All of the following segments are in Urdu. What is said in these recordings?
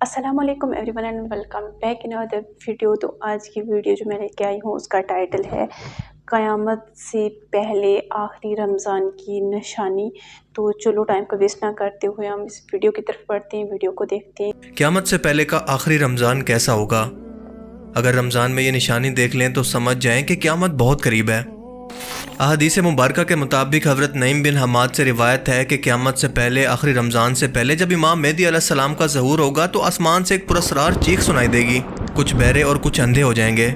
السلام علیکم every one and welcome back in other video. تو آج کی ویڈیو جو میں لے کے آئی ہوں اس کا ٹائٹل ہے قیامت سے پہلے آخری رمضان کی نشانی۔ تو چلو ٹائم کو ویسٹ نہ کرتے ہوئے ہم اس ویڈیو کی طرف بڑھتے ہیں، ویڈیو کو دیکھتے ہیں۔ قیامت سے پہلے کا آخری رمضان کیسا ہوگا؟ اگر رمضان میں یہ نشانی دیکھ لیں تو سمجھ جائیں کہ قیامت بہت قریب ہے۔ احادیث مبارکہ کے مطابق حضرت نعیم بن حماد سے روایت ہے کہ قیامت سے پہلے آخری رمضان سے پہلے جب امام مہدی علیہ السلام کا ظہور ہوگا تو آسمان سے ایک پراسرار چیخ سنائی دے گی، کچھ بہرے اور کچھ اندھے ہو جائیں گے۔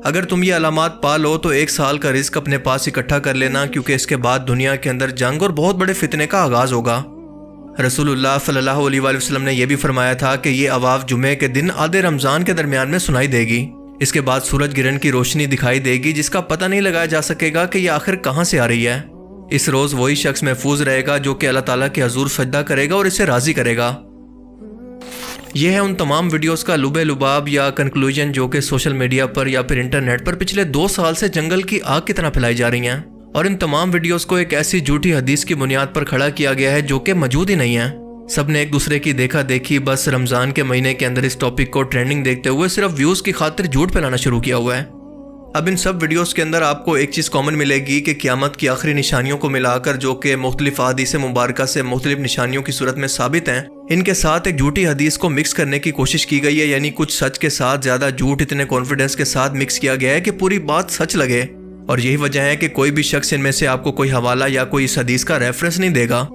اگر تم یہ علامات پا لو تو 1 سال کا رزق اپنے پاس اکٹھا کر لینا، کیونکہ اس کے بعد دنیا کے اندر جنگ اور بہت بڑے فتنے کا آغاز ہوگا۔ رسول اللہ صلی اللہ علیہ وآلہ وسلم نے یہ بھی فرمایا تھا کہ یہ آواز جمعے کے دن آدھے رمضان کے درمیان میں سنائی دے گی۔ اس کے بعد سورج گرہن کی روشنی دکھائی دے گی جس کا پتہ نہیں لگایا جا سکے گا کہ یہ آخر کہاں سے آ رہی ہے۔ اس روز وہی شخص محفوظ رہے گا جو کہ اللہ تعالیٰ کے حضور سجدہ کرے گا اور اسے راضی کرے گا۔ یہ ہے ان تمام ویڈیوز کا لب لباب یا کنکلوژن جو کہ سوشل میڈیا پر یا پھر انٹرنیٹ پر پچھلے 2 سال سے جنگل کی آگ کی طرح پھیلائی جا رہی ہیں، اور ان تمام ویڈیوز کو ایک ایسی جھوٹی حدیث کی بنیاد پر کھڑا کیا گیا ہے جو کہ موجود ہی نہیں ہے۔ سب نے ایک دوسرے کی دیکھا دیکھی بس رمضان کے مہینے کے اندر اس ٹاپک کو ٹرینڈنگ دیکھتے ہوئے صرف ویوز کی خاطر جھوٹ پھیلانا شروع کیا ہوا ہے۔ اب ان سب ویڈیوز کے اندر آپ کو ایک چیز کامن ملے گی کہ قیامت کی آخری نشانیوں کو ملا کر جو کہ مختلف احادیث مبارکہ سے مختلف نشانیوں کی صورت میں ثابت ہیں، ان کے ساتھ ایک جھوٹی حدیث کو مکس کرنے کی کوشش کی گئی ہے، یعنی کچھ سچ کے ساتھ زیادہ جھوٹ اتنے کانفیڈنس کے ساتھ مکس کیا گیا ہے کہ پوری بات سچ لگے۔ اور یہی وجہ ہے کہ کوئی بھی شخص ان میں سے آپ کو کوئی حوالہ یا کوئی اس حدیث کا ریفرنس نہیں دے گا۔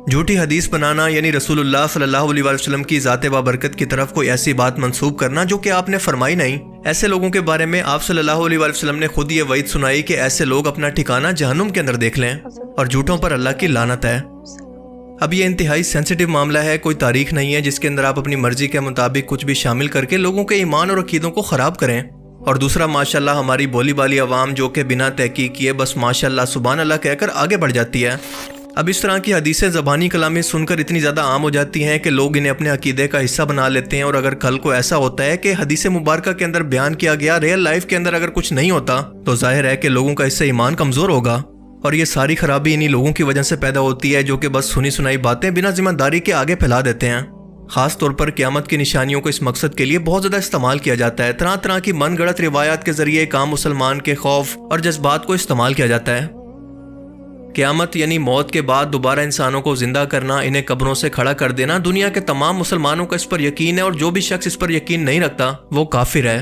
جھوٹی حدیث بنانا یعنی رسول اللہ صلی اللہ علیہ وآلہ وسلم کی ذات بابرکت کی طرف کوئی ایسی بات منسوب کرنا جو کہ آپ نے فرمائی نہیں۔ ایسے لوگوں کے بارے میں آپ صلی اللہ علیہ وآلہ وسلم نے خود یہ وعید سنائی کہ ایسے لوگ اپنا ٹھکانہ جہنم کے اندر دیکھ لیں، اور جھوٹوں پر اللہ کی لعنت ہے۔ اب یہ انتہائی سینسیٹیو معاملہ ہے، کوئی تاریخ نہیں ہے جس کے اندر آپ اپنی مرضی کے مطابق کچھ بھی شامل کر کے لوگوں کے ایمان اور عقیدوں کو خراب کریں۔ اور دوسرا ماشاءاللہ ہماری بولی بالی عوام جو کہ بنا تحقیق کیے بس ماشاءاللہ سبحان اللہ کہہ کر آگے بڑھ جاتی ہے۔ اب اس طرح کی حدیثیں زبانی کلامی سن کر اتنی زیادہ عام ہو جاتی ہیں کہ لوگ انہیں اپنے عقیدے کا حصہ بنا لیتے ہیں، اور اگر کل کو ایسا ہوتا ہے کہ حدیث مبارکہ کے اندر بیان کیا گیا ریئل لائف کے اندر اگر کچھ نہیں ہوتا تو ظاہر ہے کہ لوگوں کا اس سے ایمان کمزور ہوگا، اور یہ ساری خرابی انہی لوگوں کی وجہ سے پیدا ہوتی ہے جو کہ بس سنی سنائی باتیں بنا ذمہ داری کے آگے پھیلا دیتے ہیں۔ خاص طور پر قیامت کی نشانیوں کو اس مقصد کے لیے بہت زیادہ استعمال کیا جاتا ہے، طرح طرح کی من گڑت روایات کے ذریعے ایک عام مسلمان کے خوف اور جذبات کو استعمال کیا جاتا ہے۔ قیامت یعنی موت کے بعد دوبارہ انسانوں کو زندہ کرنا، انہیں قبروں سے کھڑا کر دینا، دنیا کے تمام مسلمانوں کا اس پر یقین ہے، اور جو بھی شخص اس پر یقین نہیں رکھتا وہ کافر ہے۔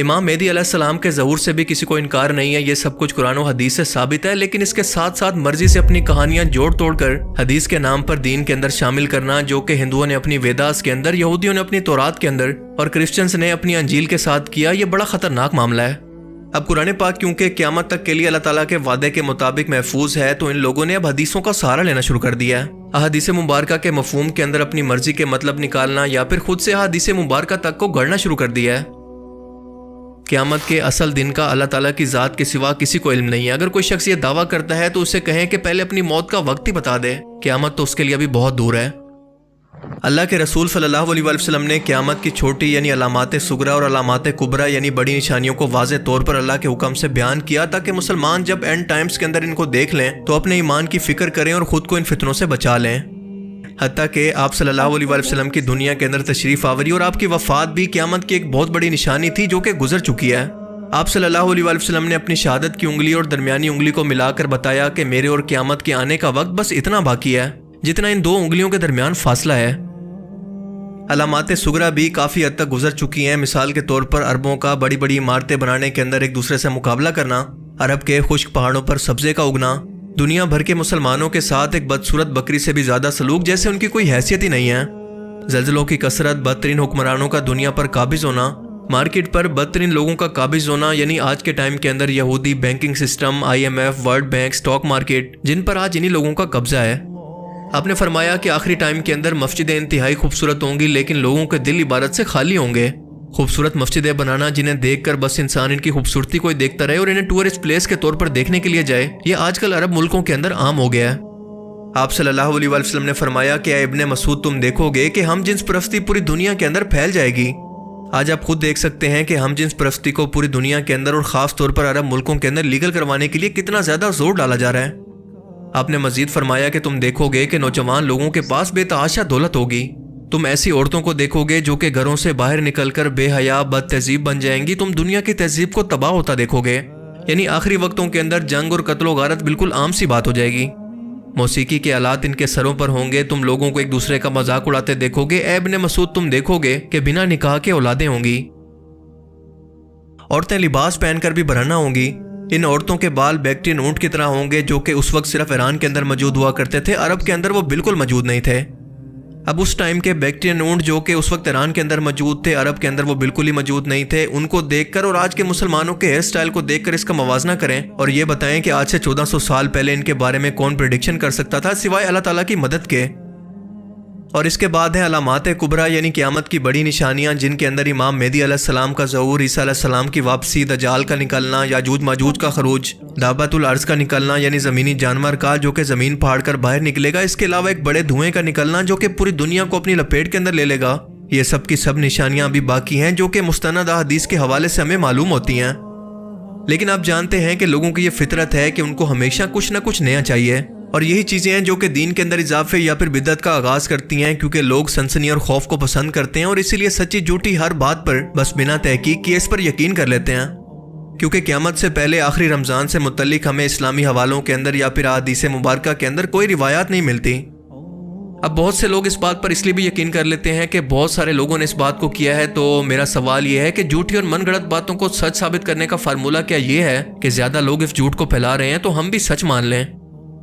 امام مہدی علیہ السلام کے ظہور سے بھی کسی کو انکار نہیں ہے، یہ سب کچھ قرآن و حدیث سے ثابت ہے، لیکن اس کے ساتھ ساتھ مرضی سے اپنی کہانیاں جوڑ توڑ کر حدیث کے نام پر دین کے اندر شامل کرنا، جو کہ ہندوؤں نے اپنی ویداس کے اندر، یہودیوں نے اپنی تورات کے اندر اور کرسچنز نے اپنی انجیل کے ساتھ کیا، یہ بڑا خطرناک معاملہ ہے۔ اب قرآن پاک کیونکہ قیامت تک کے لیے اللہ تعالیٰ کے وعدے کے مطابق محفوظ ہے تو ان لوگوں نے اب حدیثوں کا سہارا لینا شروع کر دیا ہے۔ احادیث مبارکہ کے مفہوم کے اندر اپنی مرضی کے مطلب نکالنا یا پھر خود سے احادیث مبارکہ تک کو گڑنا شروع کر دیا ہے۔ قیامت کے اصل دن کا اللہ تعالیٰ کی ذات کے سوا کسی کو علم نہیں ہے۔ اگر کوئی شخص یہ دعویٰ کرتا ہے تو اسے کہیں کہ پہلے اپنی موت کا وقت ہی بتا دے، قیامت تو اس کے لیے ابھی بہت دور ہے۔ اللہ کے رسول صلی اللہ علیہ وآلہ وسلم نے قیامت کی چھوٹی یعنی علامات صغریٰ اور علامات کبریٰ یعنی بڑی نشانیوں کو واضح طور پر اللہ کے حکم سے بیان کیا تاکہ مسلمان جب اینڈ ٹائمز کے اندر ان کو دیکھ لیں تو اپنے ایمان کی فکر کریں اور خود کو ان فتنوں سے بچا لیں۔ حتیٰ کہ آپ صلی اللہ علیہ وآلہ وسلم کی دنیا کے اندر تشریف آوری اور آپ کی وفات بھی قیامت کی ایک بہت بڑی نشانی تھی جو کہ گزر چکی ہے۔ آپ صلی اللہ علیہ وآلہ وسلم نے اپنی شہادت کی انگلی اور درمیانی انگلی کو ملا کر بتایا کہ میرے اور قیامت کے آنے کا وقت بس اتنا باقی ہے جتنا ان 2 انگلیوں کے درمیان فاصلہ ہے۔ علامات صغریٰ بھی کافی حد تک گزر چکی ہیں، مثال کے طور پر عربوں کا بڑی بڑی عمارتیں بنانے کے اندر ایک دوسرے سے مقابلہ کرنا، عرب کے خشک پہاڑوں پر سبزے کا اگنا، دنیا بھر کے مسلمانوں کے ساتھ ایک بدصورت بکری سے بھی زیادہ سلوک جیسے ان کی کوئی حیثیت ہی نہیں ہے، زلزلوں کی کثرت، بدترین حکمرانوں کا دنیا پر قابض ہونا، مارکیٹ پر بدترین لوگوں کا قابض ہونا، یعنی آج کے ٹائم کے اندر یہودی banking system, IMF، world bank, stock market, جن پر آج انہی لوگوں کا قبضہ ہے۔ آپ نے فرمایا کہ آخری ٹائم کے اندر مسجدیں انتہائی خوبصورت ہوں گی لیکن لوگوں کے دل عبادت سے خالی ہوں گے۔ خوبصورت مسجدیں بنانا جنہیں دیکھ کر بس انسان ان کی خوبصورتی کو ہی دیکھتا رہے اور انہیں ٹورسٹ پلیس کے طور پر دیکھنے کے لیے جائے، یہ آج کل عرب ملکوں کے اندر عام ہو گیا ہے۔ آپ صلی اللہ علیہ وآلہ وسلم نے فرمایا کہ اے ابن مسعود تم دیکھو گے کہ ہم جنس پرستی پوری دنیا کے اندر پھیل جائے گی۔ آج آپ خود دیکھ سکتے ہیں کہ ہم جنس پرستی کو پوری دنیا کے اندر اور خاص طور پر عرب ملکوں کے اندر لیگل کروانے کے لیے کتنا زیادہ زور ڈالا جا رہا ہے۔ آپ نے مزید فرمایا کہ تم دیکھو گے کہ نوجوان لوگوں کے پاس بے تحاشا دولت ہوگی، تم ایسی عورتوں کو دیکھو گے جو کہ گھروں سے باہر نکل کر بے حیا بد تہذیب بن جائیں گی. تم دنیا کی تہذیب کو تباہ ہوتا دیکھو گے. یعنی آخری وقتوں کے اندر جنگ اور قتل و غارت بالکل عام سی بات ہو جائے گی. موسیقی کے آلات ان کے سروں پر ہوں گے. تم لوگوں کو ایک دوسرے کا مذاق اڑاتے دیکھو گے. ابن مسعود تم دیکھو گے کہ بنا نکاح کے اولادیں ہوں گی. عورتیں لباس پہن کر بھی برہنہ ہوں گی. ان عورتوں کے بال بیکٹرین اونٹ کی طرح ہوں گے جو کہ اس وقت صرف ایران کے اندر موجود ہوا کرتے تھے. عرب کے اندر وہ بالکل موجود نہیں تھے. اب اس ٹائم کے بیکٹرین اونٹ جو کہ اس وقت ایران کے اندر موجود تھے، عرب کے اندر وہ بالکل ہی موجود نہیں تھے. ان کو دیکھ کر اور آج کے مسلمانوں کے ہیئر سٹائل کو دیکھ کر اس کا موازنہ کریں اور یہ بتائیں کہ آج سے 1400 سال پہلے ان کے بارے میں کون پریڈکشن کر سکتا تھا سوائے اللہ تعالیٰ کی مدد کے. اور اس کے بعد ہیں علامات کبریٰ یعنی قیامت کی بڑی نشانیاں، جن کے اندر امام مہدی علیہ السلام کا ظہور، عیسیٰ علیہ السلام کی واپسی، دجال کا نکلنا، یاجوج ماجوج کا خروج، دابۃ الارض کا نکلنا یعنی زمینی جانور کا جو کہ زمین پھاڑ کر باہر نکلے گا. اس کے علاوہ ایک بڑے دھوئیں کا نکلنا جو کہ پوری دنیا کو اپنی لپیٹ کے اندر لے لے گا. یہ سب کی سب نشانیاں ابھی باقی ہیں جو کہ مستند احادیث کے حوالے سے ہمیں معلوم ہوتی ہیں. لیکن آپ جانتے ہیں کہ لوگوں کی یہ فطرت ہے کہ ان کو ہمیشہ کچھ نہ کچھ نیا چاہیے، اور یہی چیزیں ہیں جو کہ دین کے اندر اضافے یا پھر بدعت کا آغاز کرتی ہیں، کیونکہ لوگ سنسنی اور خوف کو پسند کرتے ہیں اور اسی لیے سچی جھوٹی ہر بات پر بس بنا تحقیق کیے اس پر یقین کر لیتے ہیں. کیونکہ قیامت سے پہلے آخری رمضان سے متعلق ہمیں اسلامی حوالوں کے اندر یا پھر احادیث مبارکہ کے اندر کوئی روایات نہیں ملتی. اب بہت سے لوگ اس بات پر اس لیے بھی یقین کر لیتے ہیں کہ بہت سارے لوگوں نے اس بات کو کیا ہے. تو میرا سوال یہ ہے کہ جھوٹی اور من گھڑت باتوں کو سچ ثابت کرنے کا فارمولہ کیا یہ ہے کہ زیادہ لوگ اس جھوٹ کو پھیلا رہے ہیں تو ہم بھی سچ مان لیں؟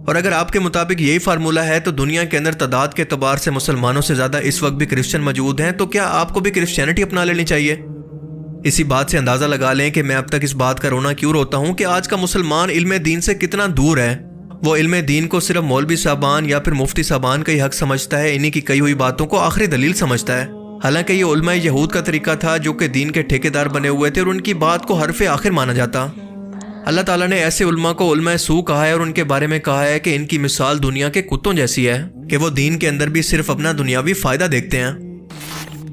اور اگر آپ کے مطابق یہی فارمولہ ہے تو دنیا کے اندر تعداد کے اعتبار سے مسلمانوں سے زیادہ اس وقت بھی کرسچن موجود ہیں، تو کیا آپ کو بھی کرسچینٹی اپنا لینی چاہیے؟ اسی بات سے اندازہ لگا لیں کہ میں اب تک اس بات کا رونا کیوں روتا ہوں کہ آج کا مسلمان علم دین سے کتنا دور ہے. وہ علم دین کو صرف مولوی صاحبان یا پھر مفتی صاحبان کا ہی حق سمجھتا ہے، انہی کی کہی ہوئی باتوں کو آخری دلیل سمجھتا ہے. حالانکہ یہ علماء یہود کا طریقہ تھا جو کہ دین کے ٹھیکیدار بنے ہوئے تھے اور ان کی بات کو حرف آخر مانا جاتا. اللہ تعالیٰ نے ایسے علماء کو علماء سو کہا ہے اور ان کے بارے میں کہا ہے کہ ان کی مثال دنیا کے کتوں جیسی ہے کہ وہ دین کے اندر بھی صرف اپنا دنیاوی فائدہ دیکھتے ہیں.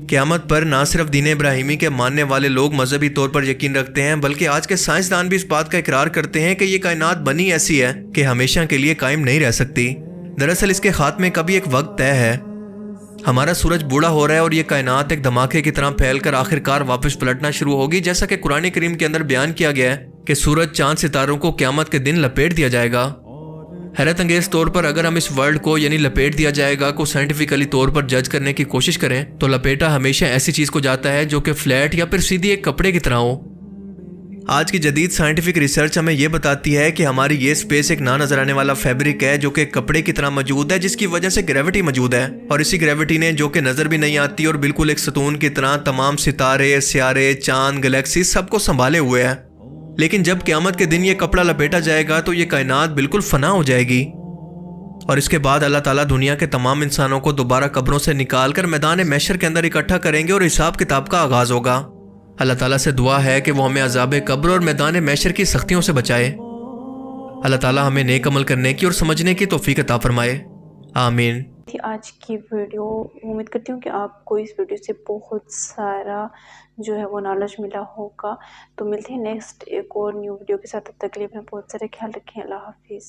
قیامت پر نہ صرف دین ابراہیمی کے ماننے والے لوگ مذہبی طور پر یقین رکھتے ہیں، بلکہ آج کے سائنسدان بھی اس بات کا اقرار کرتے ہیں کہ یہ کائنات بنی ایسی ہے کہ ہمیشہ کے لیے قائم نہیں رہ سکتی. دراصل اس کے خاتمے کا بھی ایک وقت طے ہے. ہمارا سورج بوڑھا ہو رہا ہے اور یہ کائنات ایک دھماکے کی طرح پھیل کر آخرکار واپس پلٹنا شروع ہوگی، جیسا کہ قرآن کریم کے اندر بیان کیا گیا ہے کہ سورج چاند ستاروں کو قیامت کے دن لپیٹ دیا جائے گا. حیرت انگیز طور پر اگر ہم اس ورلڈ کو یعنی لپیٹ دیا جائے گا کو سائنٹیفکلی طور پر جج کرنے کی کوشش کریں تو لپیٹا ہمیشہ ایسی چیز کو جاتا ہے جو کہ فلیٹ یا پھر سیدھی ایک کپڑے کی طرح ہو. آج کی جدید سائنٹیفک ریسرچ ہمیں یہ بتاتی ہے کہ ہماری یہ اسپیس ایک نہ نظر آنے والا فیبرک ہے جو کہ کپڑے کی طرح موجود ہے، جس کی وجہ سے گریوٹی موجود ہے، اور اسی گریوٹی نے جو کہ نظر بھی نہیں آتی اور بالکل ایک ستون کی طرح تمام ستارے، سیارے، چاند، گلیکسی سب کو سنبھالے ہوئے ہے. لیکن جب قیامت کے دن یہ کپڑا لپیٹا جائے گا تو یہ کائنات بالکل فنا ہو جائے گی، اور اس کے بعد اللہ تعالیٰ دنیا کے تمام انسانوں کو دوبارہ قبروں سے نکال کر میدان محشر کے اندر اکٹھا کریں گے اور حساب کتاب کا آغاز ہوگا. اللہ تعالیٰ سے دعا ہے کہ وہ ہمیں عذاب قبر اور میدان محشر کی سختیوں سے بچائے. اللہ تعالیٰ ہمیں نیک عمل کرنے کی اور سمجھنے کی توفیق عطا فرمائے. آمین. آج کی ویڈیو امید کرتی ہوں کہ آپ کو اس ویڈیو سے بہت سارا جو ہے وہ نالج ملا ہوگا. تو ملتے ہیں نیکسٹ ایک اور نیو ویڈیو کے ساتھ. تب تک کے لیے اپنا بہت سارے خیال رکھیں. اللہ حافظ.